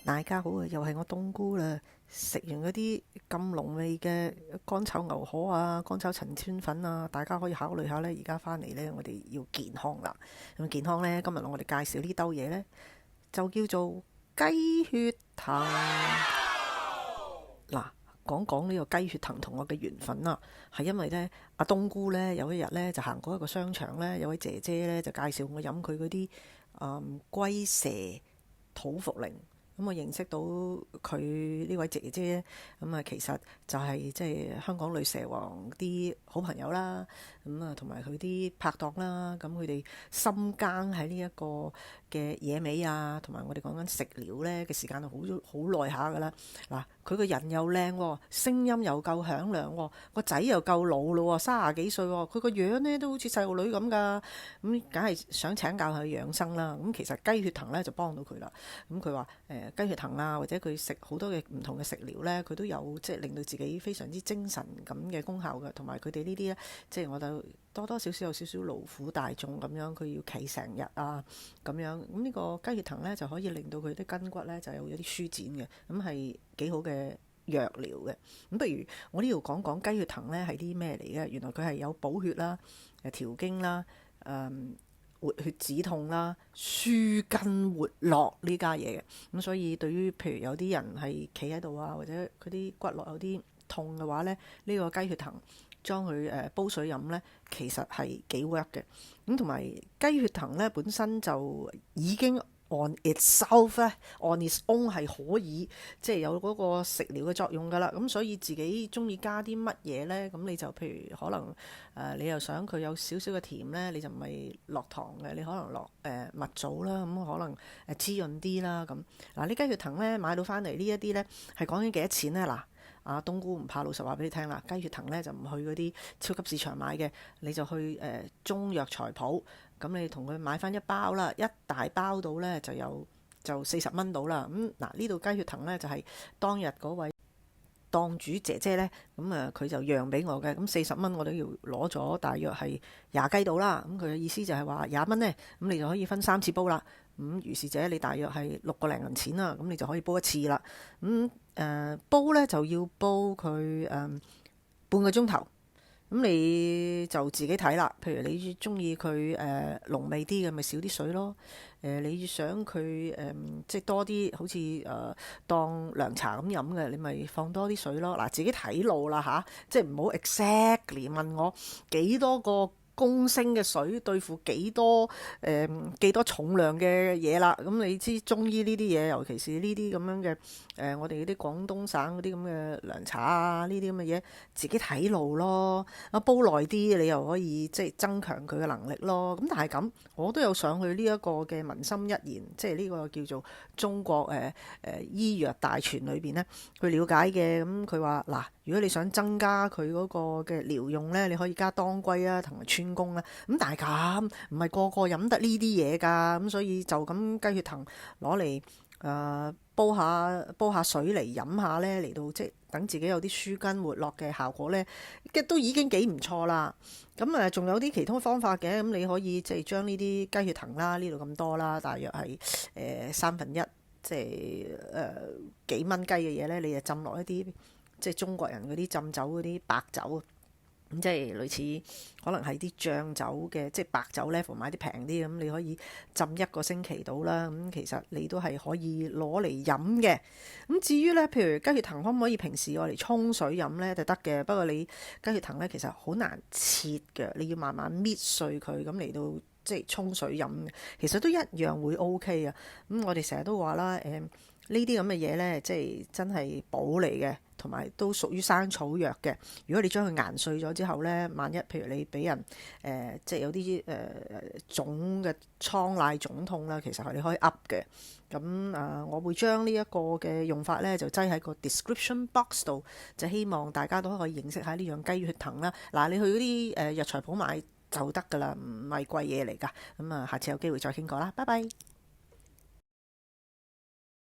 大家好啊，又係我冬菇啦。食完嗰啲咁濃味嘅乾炒牛河啊、乾炒陳村粉啊，大家可以考慮下呢。而家翻嚟呢，我哋要健康啦。咁健康呢，今日我哋介紹呢兜嘢呢，就叫做雞血藤。嗱，講講呢個雞血藤同我嘅緣分啦，係因為呢，阿冬菇呢，有一日呢，就行過一個商場呢，有位姐姐呢，就介紹我飲佢嗰啲龜蛇土茯苓。咁我認識到佢呢位姐姐，咁啊其實就係即係香港女蛇王啲好朋友啦，咁啊同埋佢啲拍檔啦，咁佢哋深耕喺呢一個嘅野味啊，同埋我哋講緊食療呢嘅時間好耐下噶啦。嗱，佢個人又靚喎，聲音又夠響亮喎，個仔又夠老咯喎，30幾歲喎，佢個樣呢都好似細路女咁噶，咁梗係想請教佢養生啦。咁其實雞血藤呢就幫到佢啦。咁佢話雞血藤啊，或者佢食好多嘅唔同嘅食療呢，佢都有即係令到自己非常之精神咁嘅功效嘅。同埋佢哋呢啲呢，即係我就多多少少有少少勞苦大眾咁樣，佢要企成日啊咁樣。咁呢個雞血藤呢，就可以令到佢啲筋骨呢就有啲舒展嘅，咁係幾好嘅藥療嘅。咁不如我呢度講講雞血藤呢係啲咩嚟嘅？原來佢係有補血啦、調經啦、活血止痛啦、舒筋活絡呢家嘢嘅。咁所以對於譬如有啲人係企喺度啊，或者佢啲骨骼有啲痛嘅話呢，呢個雞血藤將佢煲水飲呢，其實係幾 work 嘅。咁同埋雞血藤呢本身就已經on itself 咧，on its own 係可以即係有嗰個食療嘅作用㗎啦。咁所以自己中意加啲乜嘢呢？咁你就譬如可能你又想佢有少少嘅甜呢，你就唔係落糖嘅，你可能落蜜棗啦，咁可能滋潤啲啦。咁嗱，呢雞血藤呢買到翻嚟呢一啲呢係講緊幾多錢呢？嗱，阿冬菇唔怕老實話俾你聽啦，雞血藤呢就唔去嗰啲超級市場買嘅，你就去中藥材鋪。咁你同佢買翻一包啦，一大包到呢就40蚊到啦。咁嗱，呢度雞血藤呢，就係當日嗰位檔主姐姐呢，咁佢就讓俾我嘅。咁40蚊我都要攞咗，大約係20雞到啦。咁佢嘅意思就係話20蚊呢，咁你就可以分3次煲啦。咁如是者你大約係6個零銀錢啦，咁你就可以煲一次啦。咁煲呢，就要煲佢半個鐘頭。咁你就自己睇啦。譬如你中意佢濃味啲嘅，咪少啲水咯。你想佢即係多啲，好似當涼茶咁飲嘅，你咪放多啲水咯。嗱，自己睇路啦吓，即係唔好 exactly 問我幾多個公升嘅水對付幾多重量嘅嘢啦。咁你知中醫呢啲嘢，尤其是呢啲咁樣嘅我哋啲廣東省嗰啲咁嘅涼茶啊，呢啲咁嘅嘢，自己睇路咯。煲耐啲，你又可以即係增強佢嘅能力咯。咁但係咁，我都有上去呢一個嘅文心一言，即係呢個叫做中國醫藥大全裏邊呢，去了解嘅。咁佢話嗱，如果你想增加佢嗰個嘅療用呢，你可以加當歸啊，同埋川芎啦。咁但係咁唔係個個飲得呢啲嘢㗎，咁所以就咁雞血藤攞嚟煲下水嚟飲下呢，嚟到即係等自己有啲舒筋活絡嘅效果呢，都已經幾唔錯啦。咁仲有啲其他方法嘅。咁你可以即係將呢啲雞血藤啦，呢度咁多啦，大約係1/3，即係幾蚊雞嘅嘢呢，你就浸落一啲即係中國人嗰啲浸酒嗰啲白酒。咁即係類似可能係啲醬酒嘅，即係白酒 level 買啲平啲，咁你可以浸1個星期到啦。咁其實你都係可以攞嚟飲嘅。咁至於呢，譬如雞血藤可唔可以平時我嚟沖水飲呢？就得嘅。不過你雞血藤呢，其實好難切嘅，你要慢慢搣碎佢咁嚟到即係沖水飲嘅，其實都一樣會 OK 啊。咁我哋成日都話啦，呢啲咁嘅嘢呢，即係真係寶嚟嘅，同埋都屬於生草藥嘅。如果你將佢研碎咗之後呢，萬一譬如你俾人即係有啲腫嘅瘡瘌腫痛啦，其實係你可以噏嘅。咁我會將呢一個嘅用法呢，就擠喺個 description box 度，就希望大家都可以認識下呢樣雞血藤啦。嗱，你去嗰啲藥材鋪買就得㗎啦，唔係貴嘢嚟㗎。咁下次有機會再傾過啦，拜拜。